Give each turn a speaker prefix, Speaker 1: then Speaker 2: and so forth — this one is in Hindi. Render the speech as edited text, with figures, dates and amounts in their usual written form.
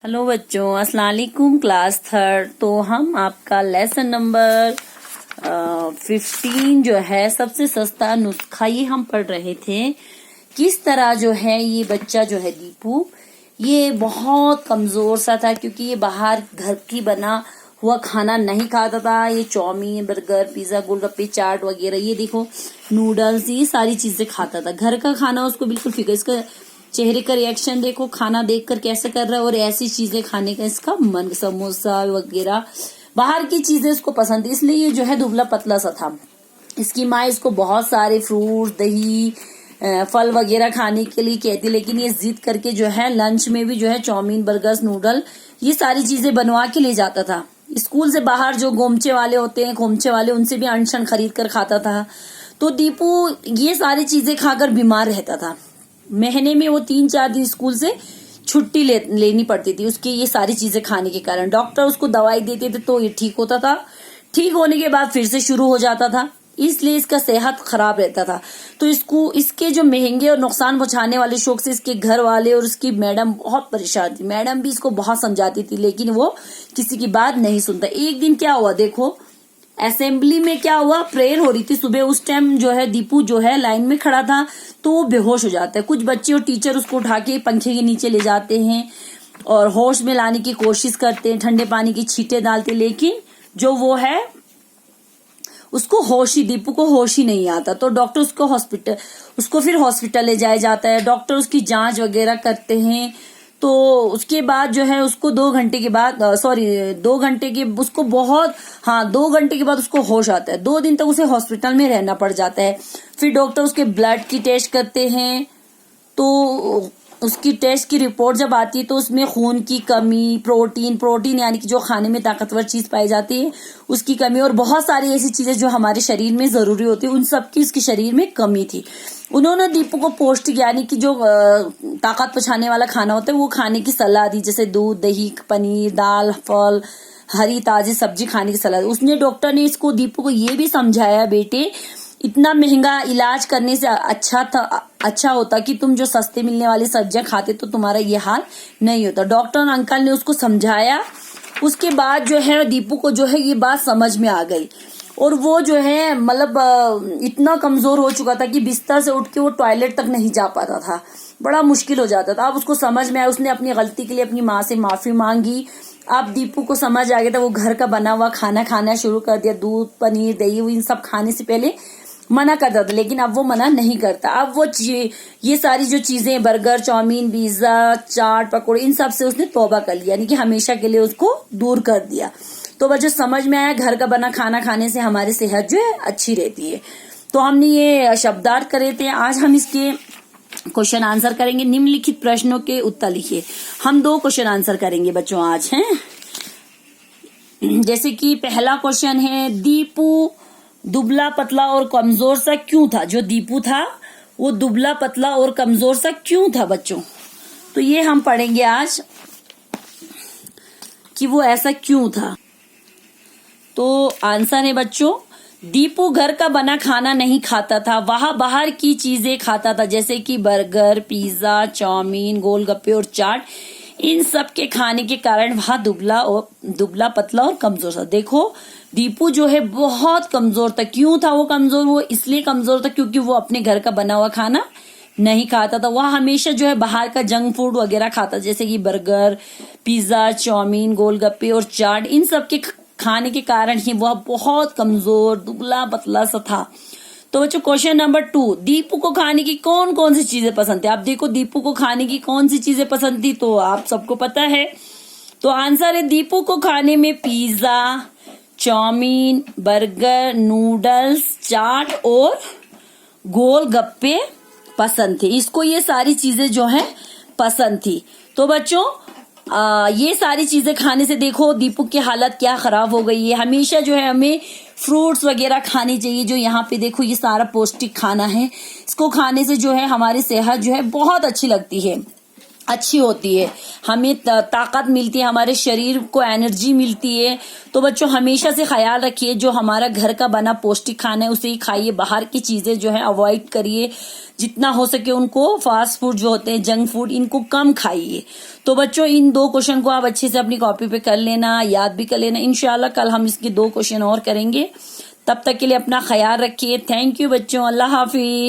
Speaker 1: हेलो बच्चों, अस्सलाम वालेकुम। Class third. तो हम आपका लेसन नंबर 15 जो है सबसे सस्ता नुस्खा, ये हम पढ़ रहे थे। किस तरह जो है ये बच्चा जो है दीपू, ये बहुत कमजोर सा था क्योंकि ये बाहर घर की बना हुआ खाना नहीं खाता था। ये चाउमीन, बर्गर, पिज्जा, गोलगप्पे, चाट वगैरह, ये देखो नूडल्स, ये सारी चीजें खाता था। घर का खाना उसको बिल्कुल फिक्र। इसका चेहरे का रिएक्शन देखो, खाना देखकर कैसे कर रहा है, और ऐसी चीजें खाने का इसका मन, समोसा वगैरह बाहर की चीजें इसको पसंद थी, इसलिए ये जो है दुबला पतला सा था। इसकी माँ इसको बहुत सारे फ्रूट, दही, फल वगैरह खाने के लिए कहती, लेकिन ये जिद करके जो है लंच में भी जो है चाउमीन, बर्गर्स, नूडल, ये सारी चीजें बनवा के ले जाता था। स्कूल से बाहर जो गोमचे वाले होते हैं, खोमचे वाले, उनसे भी अनशन खरीद कर खाता था। तो दीपू ये सारी चीजें खाकर बीमार रहता था। महीने में वो 3-4 दिन स्कूल से छुट्टी लेनी पड़ती थी उसकी, ये सारी चीजें खाने के कारण। डॉक्टर उसको दवाई देते थे तो ये ठीक होता था। ठीक होने के बाद फिर से शुरू हो जाता था, इसलिए इसका सेहत खराब रहता था। तो इसके जो महंगे और नुकसान पहुंचाने वाले शौक से इसके घर वाले और उसकी मैडम बहुत परेशान थी। मैडम भी इसको बहुत समझाती थी, लेकिन वो किसी की बात नहीं सुनता। एक दिन क्या हुआ देखो, असेंबली में क्या हुआ, प्रेयर हो रही थी सुबह। उस टाइम जो है दीपू जो है लाइन में खड़ा था, तो वो बेहोश हो जाता है। कुछ बच्चे और टीचर उसको उठा के पंखे के नीचे ले जाते हैं और होश में लाने की कोशिश करते हैं, ठंडे पानी की छींटे डालते, लेकिन जो वो है उसको होश ही, दीपू को होश ही नहीं आता। तो डॉक्टर उसको फिर हॉस्पिटल ले जाया जाता है। डॉक्टर उसकी जांच वगैरह करते हैं। तो उसके बाद जो है उसको 2 घंटे के बाद, 2 घंटे के उसको 2 घंटे के बाद उसको होश आता है। 2 दिन तक उसे हॉस्पिटल में रहना पड़ जाता है। फिर डॉक्टर उसके ब्लड की टेस्ट करते हैं। तो उसकी टेस्ट की रिपोर्ट जब आती है तो उसमें खून की कमी, प्रोटीन यानी कि जो खाने में ताकतवर चीज पाई जाती है उसकी कमी, और बहुत सारी ऐसी चीजें जो हमारे शरीर में जरूरी होती है, उन सब की उसके शरीर में कमी थी। उन्होंने दीपू को पौष्टिक यानी कि जो ताकत पहुंचाने वाला खाना होता है वो खाने की सलाह दी, जैसे दूध, दही, पनीर, दाल, फल, हरी ताजी सब्जी खाने की सलाह दी। उसने, डॉक्टर ने इसको, दीपू को ये भी समझाया, बेटे इतना महंगा इलाज करने से अच्छा होता कि तुम जो सस्ते मिलने वाली सब्जियां खाते तो तुम्हारा ये हाल नहीं होता। डॉक्टर अंकल ने उसको समझाया। उसके बाद जो है दीपू को जो है ये बात समझ में आ गई, और वो जो है मतलब इतना कमजोर हो चुका था कि बिस्तर से उठ के वो टॉयलेट तक नहीं जा पाता था। बड़ा मुश्किल हो जाता था। अब उसको समझ में आया, उसने अपनी गलती के लिए अपनी माँ से माफी मांगी। अब दीपू को समझ आ गया था, वो घर का बना हुआ खाना खाना शुरू कर दिया। दूध, पनीर, दही, इन सब खाने से पहले मना करता था, लेकिन अब वो मना नहीं करता। अब वो ये सारी जो चीजें, बर्गर, चाउमीन, पिज्जा, चाट, पकौड़े, इन सब से उसने तौबा कर लिया, यानी कि हमेशा के लिए उसको दूर कर दिया। तो बच्चों समझ में आया, घर का बना खाना खाने से हमारी सेहत जो है अच्छी रहती है। तो हमने ये शब्दार्थ करे थे। आज हम इसके क्वेश्चन आंसर करेंगे। निम्नलिखित प्रश्नों के उत्तर लिखिए। हम 2 क्वेश्चन आंसर करेंगे बच्चों आज, हैं। जैसे कि पहला क्वेश्चन है, दीपू दुबला पतला और कमजोर सा क्यों था? जो दीपू था वो दुबला पतला और कमजोर सा क्यों था बच्चों? तो ये हम पढ़ेंगे आज कि वो ऐसा क्यों था। तो आंसर है बच्चों, दीपू घर का बना खाना नहीं खाता था, वह बाहर की चीजें खाता था, जैसे कि बर्गर, पिज्जा, चाउमीन, गोलगप्पे और चाट। इन सब के खाने के कारण वह दुबला पतला और कमजोर था। देखो दीपू जो है बहुत कमजोर था। क्यों था वो कमजोर? वो इसलिए कमजोर था क्योंकि वो अपने घर का बना हुआ खाना नहीं खाता था। वह हमेशा जो है बाहर का जंक फूड वगैरह खाता, जैसे कि बर्गर, पिज्जा, चाउमीन, गोलगप्पे और चाट। इन सब के खाने के कारण ही वह बहुत कमजोर, दुबला पतला सा था। तो बच्चों क्वेश्चन नंबर 2, दीपू को खाने की कौन कौन सी चीजें पसंद थी? आप देखो दीपू को खाने की कौन सी चीजें पसंद थी, तो आप सबको पता है। तो आंसर है, दीपू को खाने में पिज्जा, चाउमीन, बर्गर, नूडल्स, चाट और गोलगप्पे पसंद थे। इसको ये सारी चीजें जो है पसंद थी। तो बच्चों ये सारी चीजें खाने से देखो दीपू की हालत क्या खराब हो गई है। हमेशा जो है हमें फ्रूट्स वगैरह खाने चाहिए। जो यहाँ पे देखो ये सारा पौष्टिक खाना है, इसको खाने से जो है हमारी सेहत जो है बहुत अच्छी लगती है। अच्छी होती है, हमें ताकत मिलती है, हमारे शरीर को एनर्जी मिलती है। तो बच्चों हमेशा से ख्याल रखिए, जो हमारा घर का बना पौष्टिक खाना है उसे ही खाइए, बाहर की चीजें जो है अवॉइड करिए, जितना हो सके उनको फास्ट फूड जो होते हैं, जंक फूड, इनको कम खाइए। तो बच्चों इन 2 क्वेश्चन को आप अच्छे से अपनी कॉपी पे कर लेना, याद भी कर लेना। इंशाल्लाह कल हम इसके 2 क्वेश्चन और करेंगे। तब तक के लिए अपना ख्याल रखिए। थैंक यू बच्चों, अल्लाह हाफिज।